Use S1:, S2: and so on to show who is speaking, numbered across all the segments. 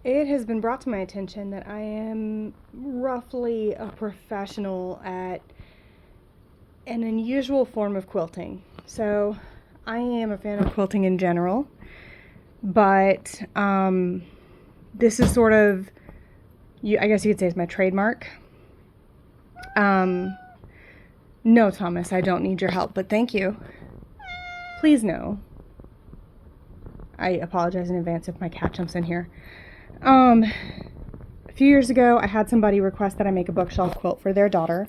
S1: It has been brought to my attention that I am roughly a professional at an unusual form of quilting. So, I am a fan of quilting in general, but this is sort of, I guess you could say, it's my trademark. Um, no, Thomas, I don't need your help, but thank you. Please no. I apologize in advance if my cat jumps in here. A few years ago, I had somebody request that I make a bookshelf quilt for their daughter.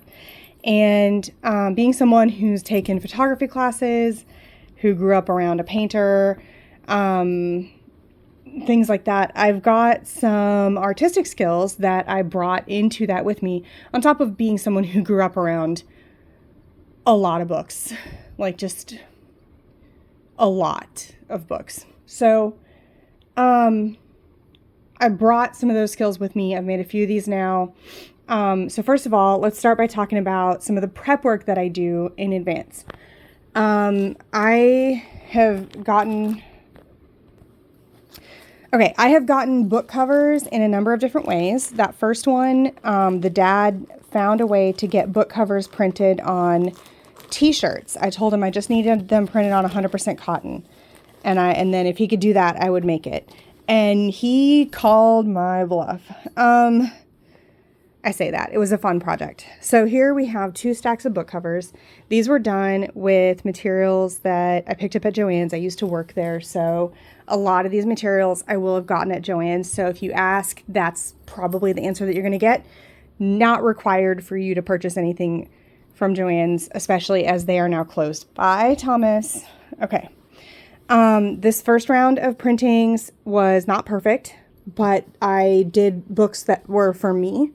S1: And being someone who's taken photography classes, who grew up around a painter, things like that, I've got some artistic skills that I brought into that with me, on top of being someone who grew up around a lot of books, like just a lot of books. So, I brought some of those skills with me. I've made a few of these now. So first of all, let's start by talking about some of the prep work that I do in advance. I have gotten book covers in a number of different ways. That first one, the dad found a way to get book covers printed on t-shirts. I told him I just needed them printed on 100% cotton. And then if he could do that, I would make it. And he called my bluff. I say that. It was a fun project. So here we have 2 stacks of book covers. These were done with materials that I picked up at Joann's. I used to work there, so a lot of these materials I will have gotten at Joann's. So if you ask, that's probably the answer that you're going to get. Not required for you to purchase anything from Joann's, especially as they are now closed. Bye, Thomas. Okay. This first round of printings was not perfect, but I did books that were for me.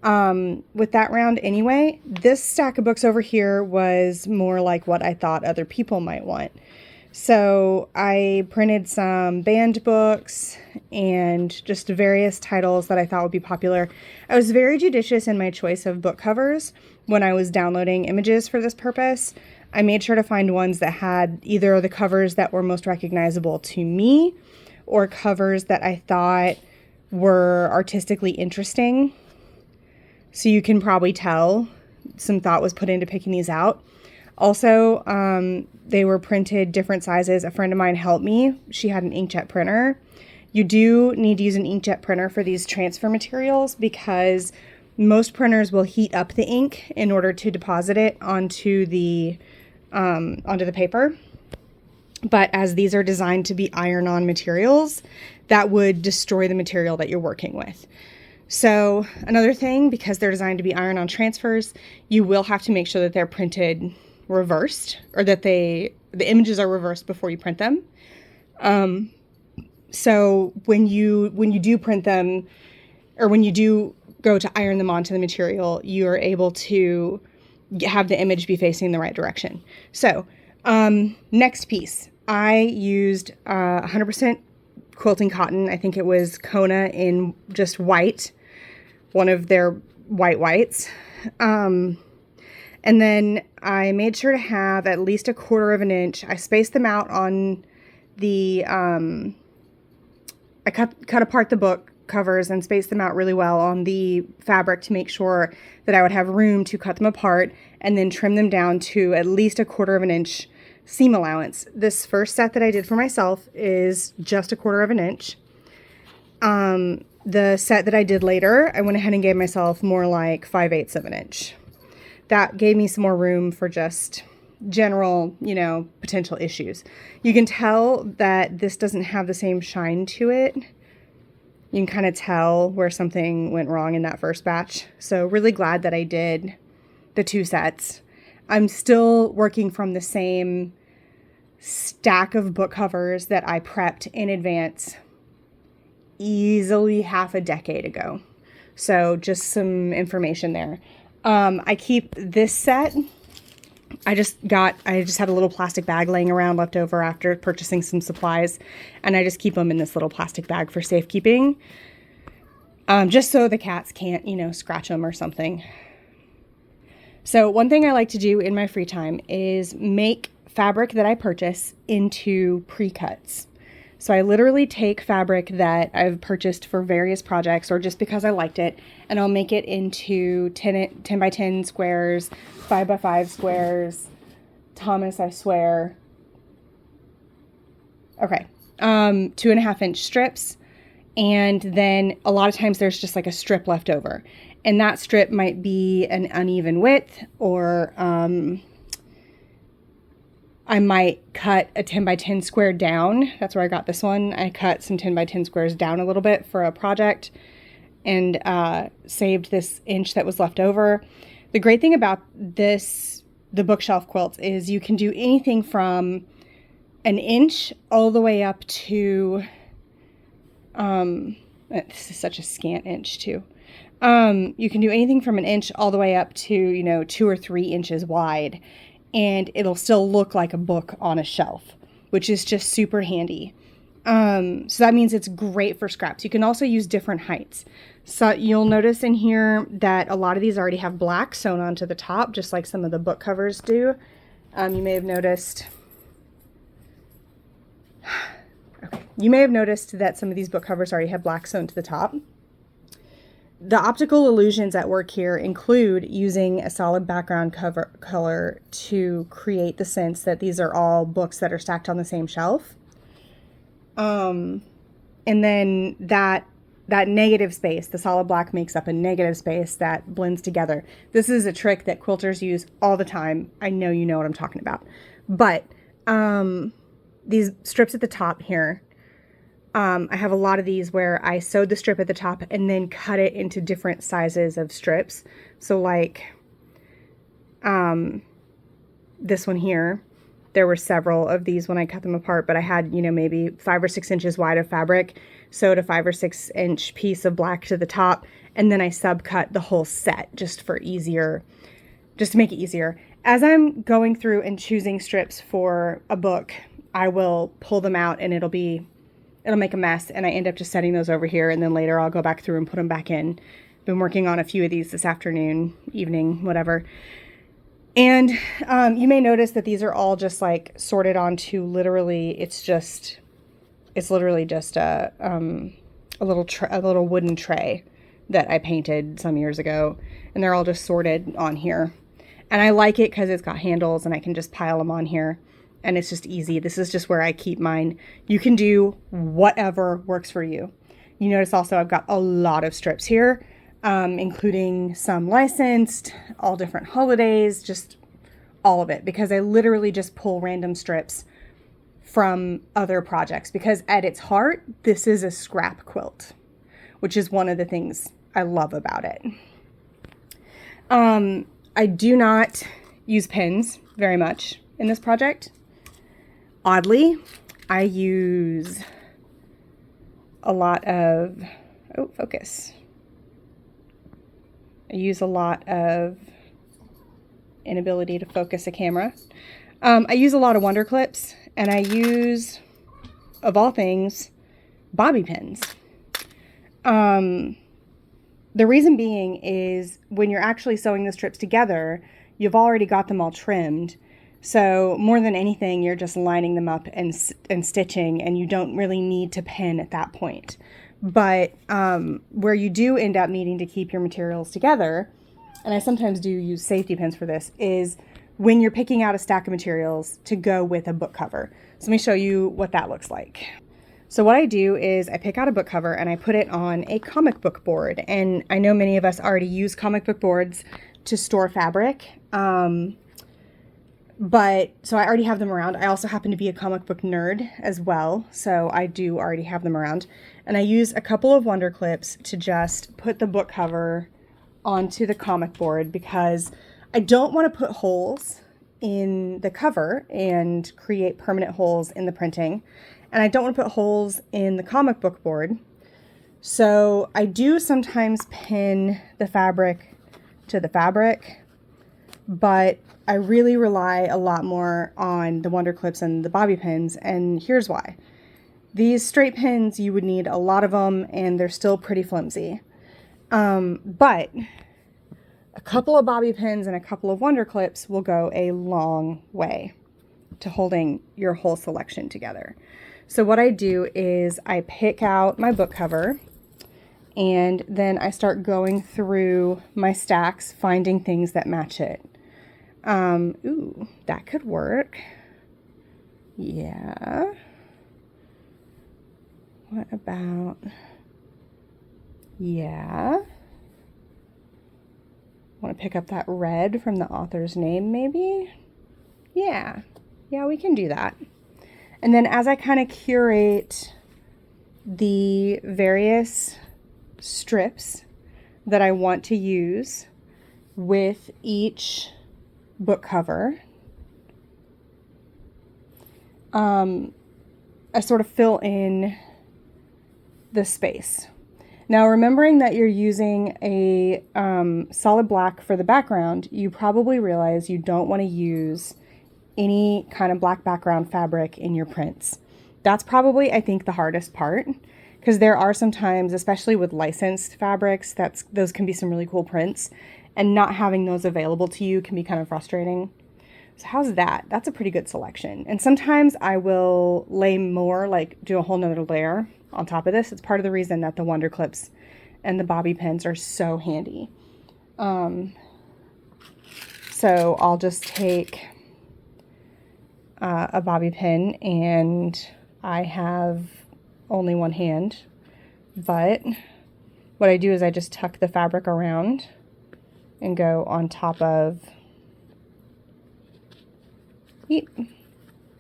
S1: With that round anyway, this stack of books over here was more like what I thought other people might want. So I printed some banned books and just various titles that I thought would be popular. I was very judicious in my choice of book covers when I was downloading images for this purpose. I made sure to find ones that had either the covers that were most recognizable to me or covers that I thought were artistically interesting. So you can probably tell some thought was put into picking these out. Also, they were printed different sizes. A friend of mine helped me. She had an inkjet printer. You do need to use an inkjet printer for these transfer materials because most printers will heat up the ink in order to deposit it onto the paper. But as these are designed to be iron-on materials, that would destroy the material that you're working with. So another thing, because they're designed to be iron-on transfers, you will have to make sure that they're printed reversed, or that the images are reversed before you print them. So when you do print them, or when you do go to iron them onto the material, you are able to have the image be facing the right direction. So next piece, I used 100% quilting cotton. I think it was Kona in just white, one of their whites. And then I made sure to have at least 1/4 inch. I spaced them out on the, I cut apart the book covers and spaced them out really well on the fabric to make sure that I would have room to cut them apart and then trim them down to at least 1/4 inch seam allowance. This first set that I did for myself is just 1/4 inch. The set that I did later, I went ahead and gave myself more like 5/8 of an inch. That gave me some more room for just general, potential issues. You can tell that this doesn't have the same shine to it. You can kind of tell where something went wrong in that first batch. So really glad that I did the 2 sets. I'm still working from the same stack of book covers that I prepped in advance easily half a decade ago. So just some information there. I keep this set. I just had a little plastic bag laying around left over after purchasing some supplies, and I just keep them in this little plastic bag for safekeeping. Just so the cats can't, scratch them or something. So one thing I like to do in my free time is make fabric that I purchase into pre-cuts. So I literally take fabric that I've purchased for various projects or just because I liked it, and I'll make it into 10 by 10 squares, 5 by 5 squares. Thomas, I swear. Okay. 2.5 inch strips. And then a lot of times there's just like a strip left over. And that strip might be an uneven width, or I might cut a 10 by 10 square down. That's where I got this one. I cut some 10 by 10 squares down a little bit for a project and saved this inch that was left over. The great thing about the bookshelf quilts, is you can do anything from an inch all the way up to, this is such a scant inch too. You can do anything from an inch all the way up to, 2 or 3 inches wide, and it'll still look like a book on a shelf, which is just super handy. So that means it's great for scraps. You can also use different heights. So you'll notice in here that a lot of these already have black sewn onto the top, just like some of the book covers do. You may have noticed, okay. You may have noticed that some of these book covers already have black sewn to the top. The optical illusions at work here include using a solid background color to create the sense that these are all books that are stacked on the same shelf. And then that negative space, the solid black makes up a negative space that blends together. This is a trick that quilters use all the time. I know you know what I'm talking about. But these strips at the top here, I have a lot of these where I sewed the strip at the top and then cut it into different sizes of strips. So like this one here, there were several of these when I cut them apart, but I had, maybe 5 or 6 inches wide of fabric, sewed a 5 or 6 inch piece of black to the top, and then I subcut the whole set just to make it easier. As I'm going through and choosing strips for a book, I will pull them out and it'll make a mess, and I end up just setting those over here, and then later I'll go back through and put them back in. Been working on a few of these this afternoon, evening, whatever. And you may notice that these are all just like sorted onto literally, it's literally just a little wooden tray that I painted some years ago, and they're all just sorted on here. And I like it because it's got handles and I can just pile them on here, and it's just easy. This is just where I keep mine. You can do whatever works for you. You notice also I've got a lot of strips here, including some licensed, all different holidays, just all of it, because I literally just pull random strips from other projects, because at its heart, this is a scrap quilt, which is one of the things I love about it. I do not use pins very much in this project. Oddly, I use a lot of, I use a lot of inability to focus a camera. I use a lot of Wonder Clips, and I use, of all things, bobby pins. The reason being is when you're actually sewing the strips together, you've already got them all trimmed. So more than anything, you're just lining them up and stitching, and you don't really need to pin at that point. But where you do end up needing to keep your materials together, and I sometimes do use safety pins for this, is when you're picking out a stack of materials to go with a book cover. So let me show you what that looks like. So what I do is I pick out a book cover and I put it on a comic book board. And I know many of us already use comic book boards to store fabric. But so I already have them around. I also happen to be a comic book nerd as well, so I do already have them around. And I use a couple of Wonder Clips to just put the book cover onto the comic board, because I don't want to put holes in the cover and create permanent holes in the printing. And I don't want to put holes in the comic book board. So I do sometimes pin the fabric to the fabric, but I really rely a lot more on the Wonder Clips and the bobby pins, and here's why. These straight pins, you would need a lot of them, and they're still pretty flimsy. But a couple of bobby pins and a couple of Wonder Clips will go a long way to holding your whole selection together. So what I do is I pick out my book cover, and then I start going through my stacks, finding things that match it. Ooh, that could work. Yeah. What about, yeah. Want to pick up that red from the author's name, maybe? Yeah. Yeah, we can do that. And then as I kind of curate the various strips that I want to use with each book cover, I sort of fill in the space. Now, remembering that you're using a solid black for the background, you probably realize you don't want to use any kind of black background fabric in your prints. That's probably, I think, the hardest part, because there are some times, especially with licensed fabrics, those can be some really cool prints, and not having those available to you can be kind of frustrating. So how's that? That's a pretty good selection. And sometimes I will lay more, like do a whole nother layer on top of this. It's part of the reason that the Wonder Clips and the bobby pins are so handy. So I'll just take a bobby pin, and I have only one hand, but what I do is I just tuck the fabric around and go on top of,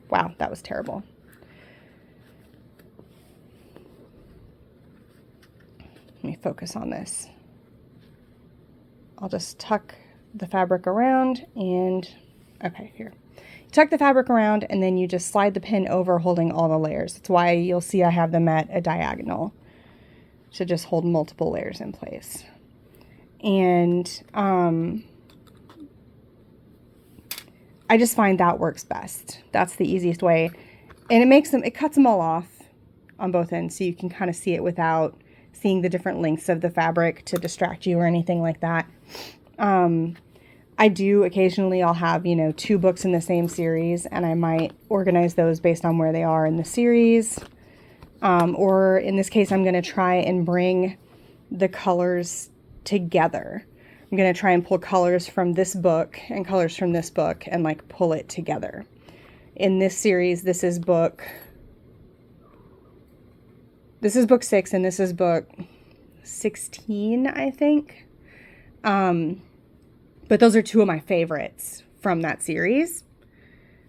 S1: wow, that was terrible. Let me focus on this. I'll just tuck the fabric around and, okay, here. Tuck the fabric around, and then you just slide the pin over, holding all the layers. That's why you'll see I have them at a diagonal to just hold multiple layers in place. And I just find that works best. That's the easiest way. And it cuts them all off on both ends, so you can kind of see it without seeing the different lengths of the fabric to distract you or anything like that. I do occasionally, I'll have, 2 books in the same series, and I might organize those based on where they are in the series. Or in this case, I'm going to try and bring the colors together. I'm going to try and pull colors from this book and colors from this book and like pull it together. In this series, this is book 6, and this is book 16, I think. But those are 2 of my favorites from that series.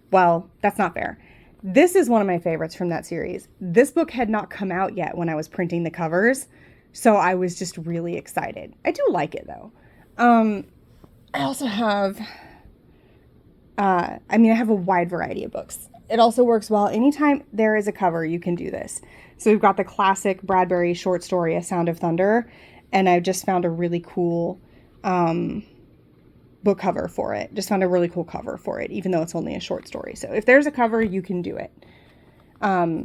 S1: Well, that's not fair. This is one of my favorites from that series. This book had not come out yet when I was printing the covers, so I was just really excited. I do like it, though. I also have, I have a wide variety of books. It also works well. Anytime there is a cover, you can do this. So we've got the classic Bradbury short story, A Sound of Thunder, and I've just found a really cool book cover for it. Just found a really cool cover for it, even though it's only a short story. So if there's a cover, you can do it.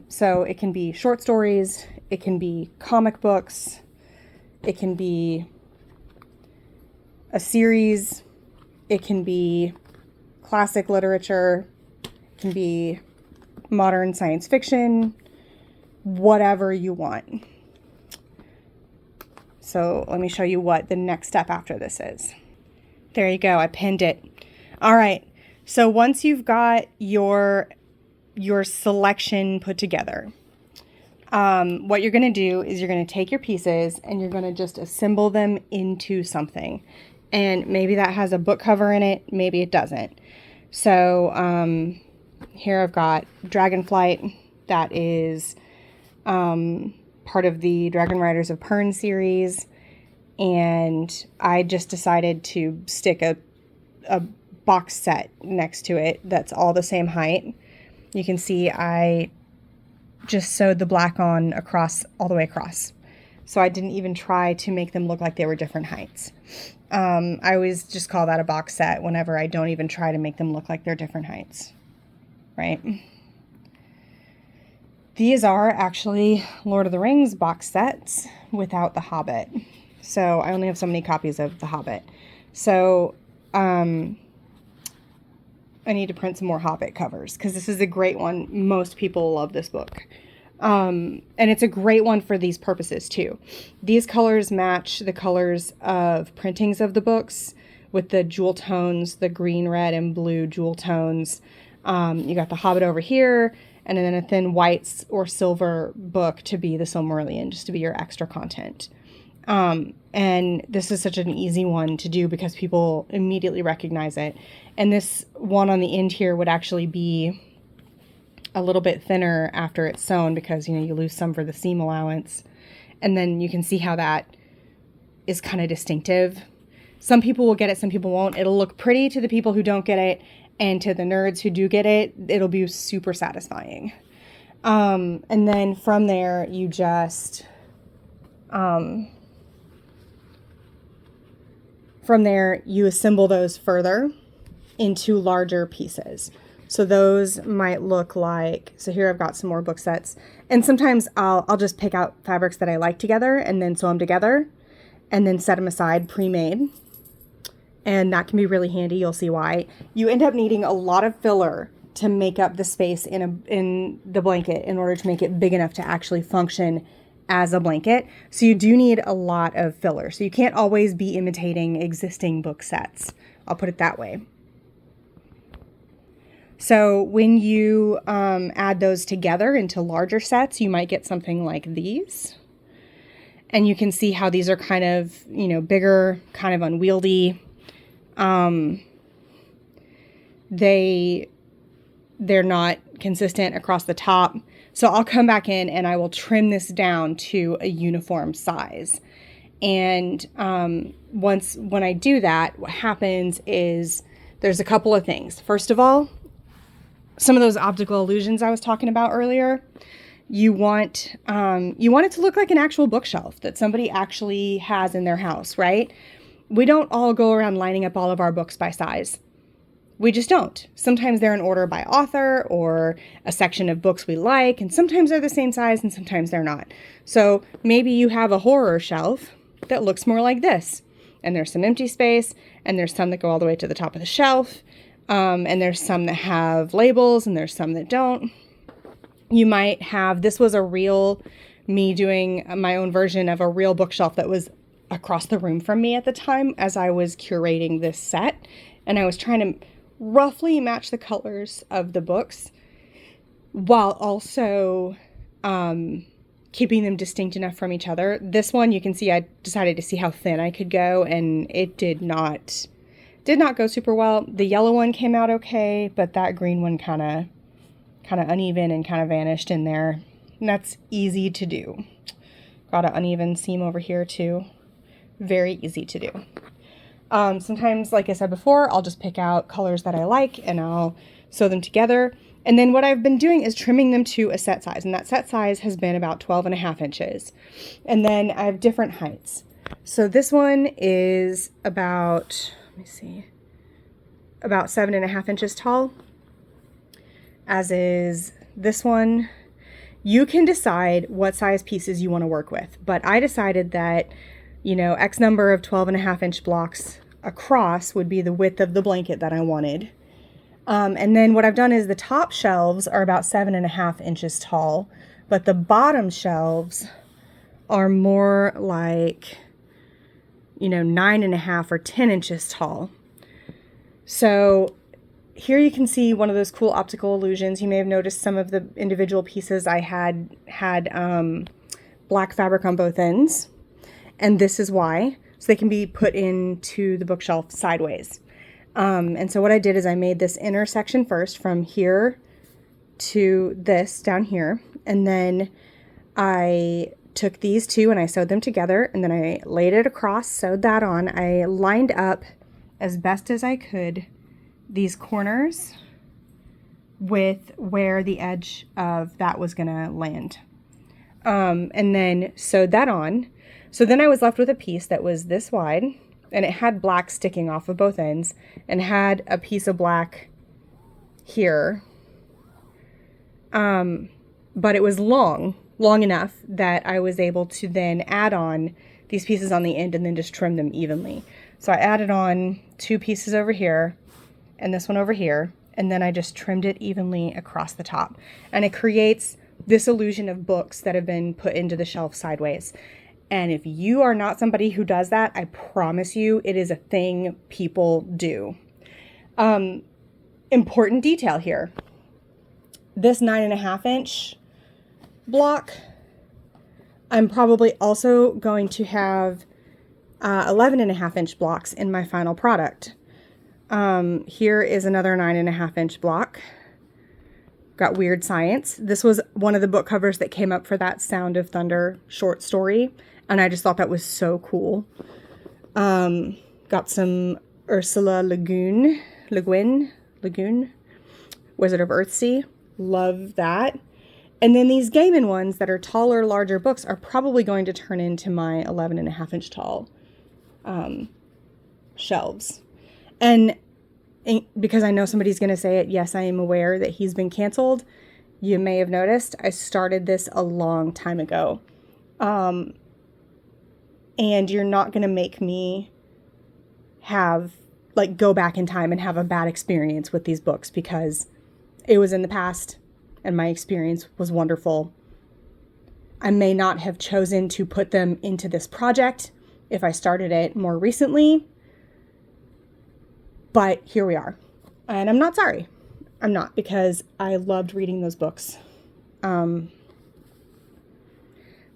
S1: So it can be short stories, it can be comic books, it can be a series, it can be classic literature, it can be modern science fiction, whatever you want. So let me show you what the next step after this is. There you go. I pinned it. All right. So once you've got your selection put together, what you're going to do is you're going to take your pieces and you're going to just assemble them into something. And maybe that has a book cover in it. Maybe it doesn't. So here I've got Dragonflight. That is part of the Dragon Riders of Pern series. And I just decided to stick a box set next to it that's all the same height. You can see I just sewed the black on across, all the way across. So I didn't even try to make them look like they were different heights. I always just call that a box set whenever I don't even try to make them look like they're different heights, right? These are actually Lord of the Rings box sets without The Hobbit. So I only have so many copies of The Hobbit. So I need to print some more Hobbit covers because this is a great one. Most people love this book. And it's a great one for these purposes too. These colors match the colors of printings of the books with the jewel tones, the green, red, and blue jewel tones. You got the Hobbit over here, and then a thin white or silver book to be the Silmarillion, just to be your extra content. And this is such an easy one to do because people immediately recognize it. And this one on the end here would actually be a little bit thinner after it's sewn because, you know, you lose some for the seam allowance. And then you can see how that is kind of distinctive. Some people will get it, some people won't. It'll look pretty to the people who don't get it, and to the nerds who do get it, it'll be super satisfying. And then from there, you just, from there, you assemble those further into larger pieces. So those might look like, so here I've got some more book sets, and sometimes I'll just pick out fabrics that I like together and then sew them together and then set them aside pre-made. And that can be really handy. You'll see why. You end up needing a lot of filler to make up the space in the blanket in order to make it big enough to actually function as a blanket. So you do need a lot of filler. So you can't always be imitating existing book sets. I'll put it that way. So when you add those together into larger sets, you might get something like these. And you can see how these are kind of, you know, bigger, kind of unwieldy. They're not consistent across the top. So I'll come back in and I will trim this down to a uniform size. And when I do that, what happens is there's a couple of things. First of all, some of those optical illusions I was talking about earlier, you want it to look like an actual bookshelf that somebody actually has in their house, right? We don't all go around lining up all of our books by size. We just don't. Sometimes they're in order by author or a section of books we like, and sometimes they're the same size and sometimes they're not. So maybe you have a horror shelf that looks more like this, and there's some empty space, and there's some that go all the way to the top of the shelf, and there's some that have labels, and there's some that don't. You might have, this was a real, me doing my own version of a real bookshelf that was across the room from me at the time as I was curating this set, and I was trying to roughly match the colors of the books while also keeping them distinct enough from each other. This one, you can see I decided to see how thin I could go, and it did not go super well. The yellow one came out okay, but that green one kind of uneven and kind of vanished in there. And that's easy to do. Got an uneven seam over here too. Very easy to do. Sometimes, like I said before, I'll just pick out colors that I like and I'll sew them together. And then what I've been doing is trimming them to a set size, and that set size has been about 12.5 inches. And then I have different heights. So this one is about, let me see, about 7.5 inches tall, as is this one. You can decide what size pieces you want to work with, but I decided that, you know, X number of 12.5 inch blocks across would be the width of the blanket that I wanted. And then what I've done is the top shelves are about 7.5 inches tall, but the bottom shelves are more like, you know, 9.5 or 10 inches tall. So here you can see one of those cool optical illusions. You may have noticed some of the individual pieces I had black fabric on both ends. And this is why. So they can be put into the bookshelf sideways. And so what I did is I made this inner section first from here to this down here. And then I took these two and I sewed them together. And then I laid it across, sewed that on. I lined up as best as I could these corners with where the edge of that was going to land. And then sewed that on. So then I was left with a piece that was this wide, and it had black sticking off of both ends, and had a piece of black here. But it was long enough that I was able to then add on these pieces on the end and then just trim them evenly. So I added on 2 pieces over here and this one over here, and then I just trimmed it evenly across the top. And it creates this illusion of books that have been put into the shelf sideways. And if you are not somebody who does that, I promise you it is a thing people do. Important detail here. This 9.5 inch block, I'm probably also going to have 11.5 inch blocks in my final product. Here is another 9.5 inch block. Got Weird Science. This was one of the book covers that came up for that Sound of Thunder short story, and I just thought that was so cool. Got some Ursula Le Guin, Wizard of Earthsea. Love that. And then these Gaiman ones that are taller, larger books are probably going to turn into my 11.5 inch tall shelves. And because I know somebody's going to say it, yes, I am aware that he's been canceled. You may have noticed I started this a long time ago. And you're not going to make me go back in time and have a bad experience with these books, because it was in the past and my experience was wonderful. I may not have chosen to put them into this project if I started it more recently, but here we are. And I'm not sorry. I'm not, because I loved reading those books.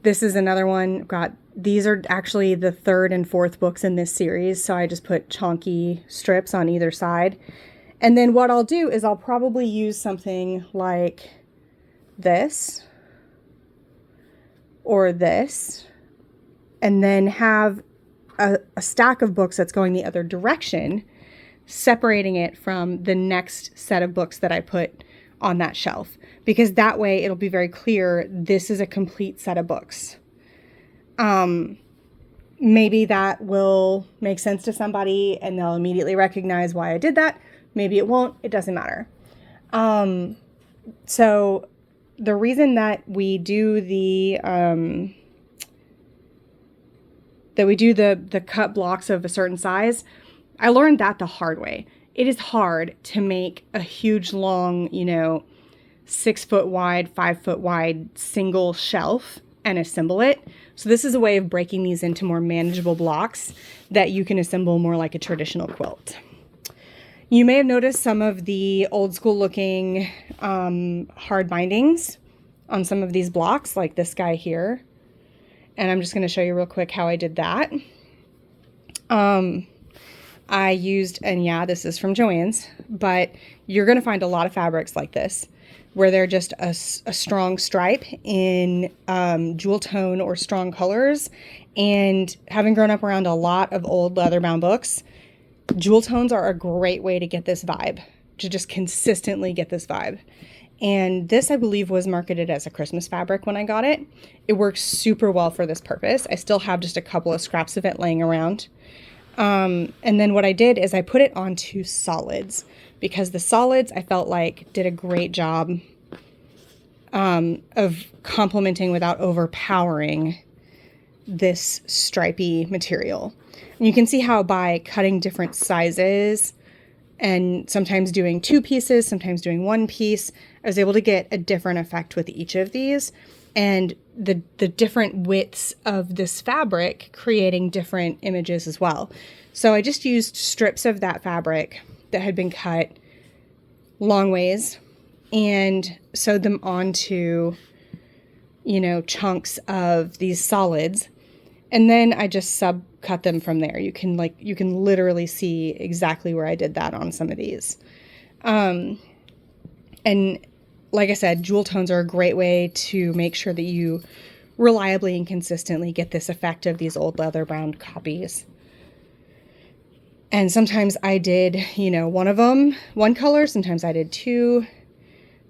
S1: This is another one. These are actually the third and fourth books in this series, so I just put chunky strips on either side. And then what I'll do is I'll probably use something like this or this, and then have a stack of books that's going the other direction, separating it from the next set of books that I put on that shelf, because that way it'll be very clear this is a complete set of books. Maybe that will make sense to somebody and they'll immediately recognize why I did that. Maybe it won't. It doesn't matter. So the reason that we do the cut blocks of a certain size, I learned that the hard way. It is hard to make a huge, long, 6 foot wide, 5 foot wide single shelf and assemble it. So this is a way of breaking these into more manageable blocks that you can assemble more like a traditional quilt. You may have noticed some of the old school looking hard bindings on some of these blocks, like this guy here. And I'm just going to show you real quick how I did that. I used, and yeah, this is from Joann's, but you're going to find a lot of fabrics like this, where they're just a strong stripe in jewel tone or strong colors. And having grown up around a lot of old leather-bound books, jewel tones are a great way to get this vibe, to just consistently get this vibe. And this, I believe, was marketed as a Christmas fabric when I got it. It works super well for this purpose. I still have just a couple of scraps of it laying around. And then what I did is I put it onto solids, because the solids I felt like did a great job of complementing without overpowering this stripy material. And you can see how by cutting different sizes and sometimes doing 2 pieces, sometimes doing 1 piece, I was able to get a different effect with each of these, and the different widths of this fabric creating different images as well. So I just used strips of that fabric that had been cut long ways and sewed them onto, chunks of these solids. And then I just cut them from there. You can literally see exactly where I did that on some of these. And like I said, jewel tones are a great way to make sure that you reliably and consistently get this effect of these old leather-bound copies. And sometimes I did, one color, sometimes I did 2.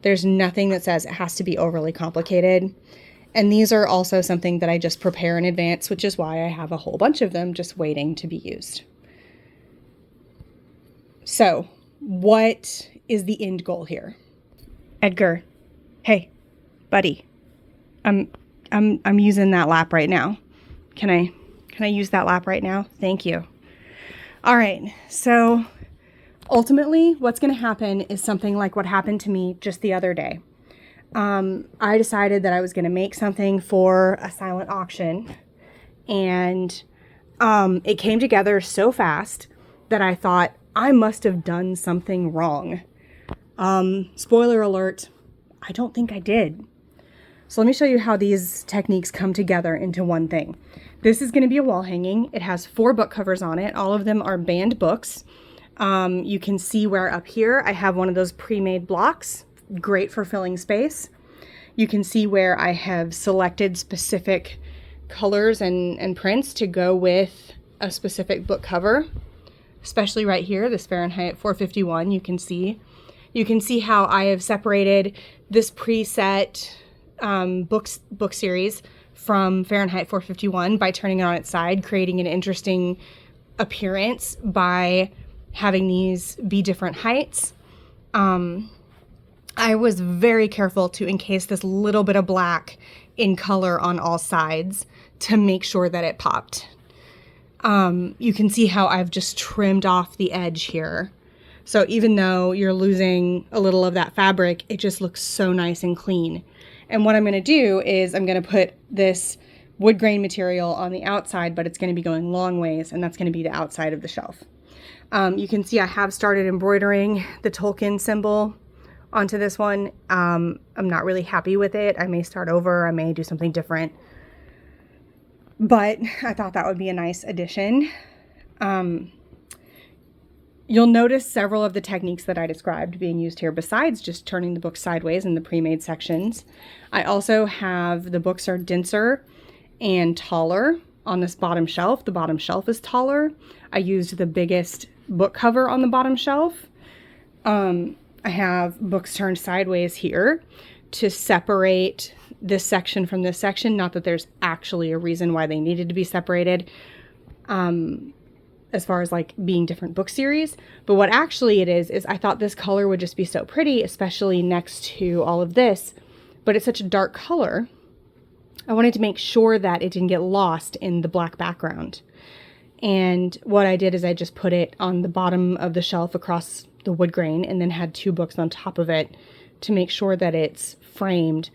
S1: There's nothing that says it has to be overly complicated. And these are also something that I just prepare in advance, which is why I have a whole bunch of them just waiting to be used. So, what is the end goal here? Edgar, hey, buddy, I'm using that lap right now. Can I use that lap right now? Thank you. All right, so Ultimately, what's going to happen is something like what happened to me just the other day. I decided that I was going to make something for a silent auction, and it came together so fast that I thought I must have done something wrong. Spoiler alert, I don't think I did. So let me show you how these techniques come together into one thing. This is going to be a wall hanging. It has 4 book covers on it. All of them are banned books. You can see where up here I have one of those pre-made blocks, great for filling space. You can see where I have selected specific colors and prints to go with a specific book cover, especially right here, this Fahrenheit 451. You can see how I have separated this preset book series from Fahrenheit 451 by turning it on its side, creating an interesting appearance by having these be different heights. I was very careful to encase this little bit of black in color on all sides to make sure that it popped. You can see how I've just trimmed off the edge here. So even though you're losing a little of that fabric, it just looks so nice and clean. And what I'm going to do is I'm going to put this wood grain material on the outside, but it's going to be going long ways, and that's going to be the outside of the shelf. You can see I have started embroidering the Tolkien symbol onto this one. I'm not really happy with it. I may start over. I may do something different. But I thought that would be a nice addition. You'll notice several of the techniques that I described being used here besides just turning the book sideways in the pre-made sections. I also have the books are denser and taller on this bottom shelf. The bottom shelf is taller. I used the biggest book cover on the bottom shelf. I have books turned sideways here to separate this section from this section. Not that there's actually a reason why they needed to be separated. As far as like being different book series, but what actually it is I thought this color would just be so pretty, especially next to all of this, but it's such a dark color. I wanted to make sure that it didn't get lost in the black background. And what I did is I just put it on the bottom of the shelf across the wood grain and then had 2 books on top of it to make sure that it's framed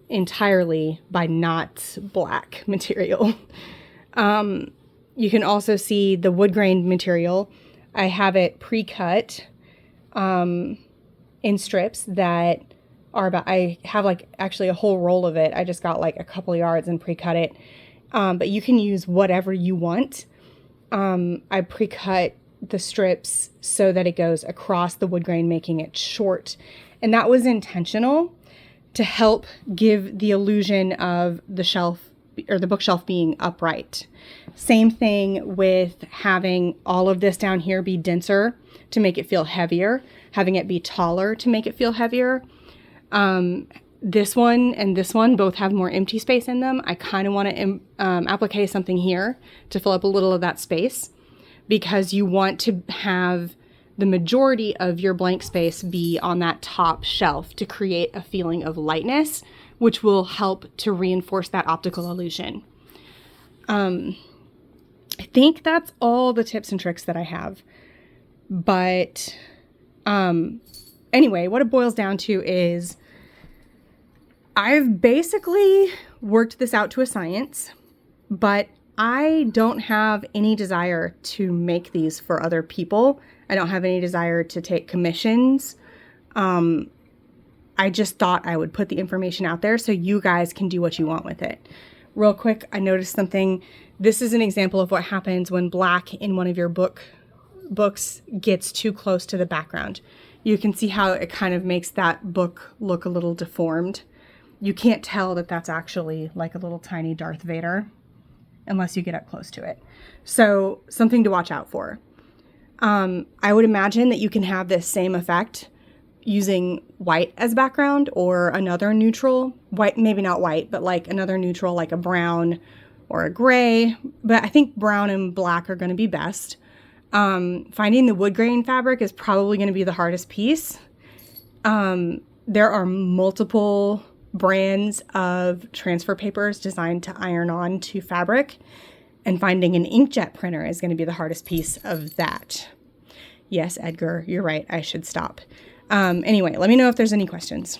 S1: entirely by not black material. You can also see the wood grain material. I have it pre-cut in strips that are about, I have like actually a whole roll of it. I just got like a couple yards and pre-cut it. But you can use whatever you want. I pre-cut the strips so that it goes across the wood grain, making it short. And that was intentional to help give the illusion of the shelf or the bookshelf being upright. Same thing with having all of this down here be denser to make it feel heavier, having it be taller to make it feel heavier. This one and this one both have more empty space in them. I kind of want to applique something here to fill up a little of that space because you want to have the majority of your blank space be on that top shelf to create a feeling of lightness, which will help to reinforce that optical illusion. I think that's all the tips and tricks that I have. But anyway, what it boils down to is I've basically worked this out to a science, but I don't have any desire to make these for other people. I don't have any desire to take commissions. I just thought I would put the information out there so you guys can do what you want with it. Real quick, I noticed something. This is an example of what happens when black in one of your books gets too close to the background. You can see how it kind of makes that book look a little deformed. You can't tell that that's actually like a little tiny Darth Vader unless you get up close to it. So something to watch out for. I would imagine that you can have this same effect using white as background or another neutral, white, maybe not white, but like another neutral, like a brown or a gray. But I think brown and black are going to be best. Finding the wood grain fabric is probably going to be the hardest piece. There are multiple brands of transfer papers designed to iron on to fabric, and finding an inkjet printer is going to be the hardest piece of that. Yes, Edgar, you're right. I should stop. Anyway, let me know if there's any questions.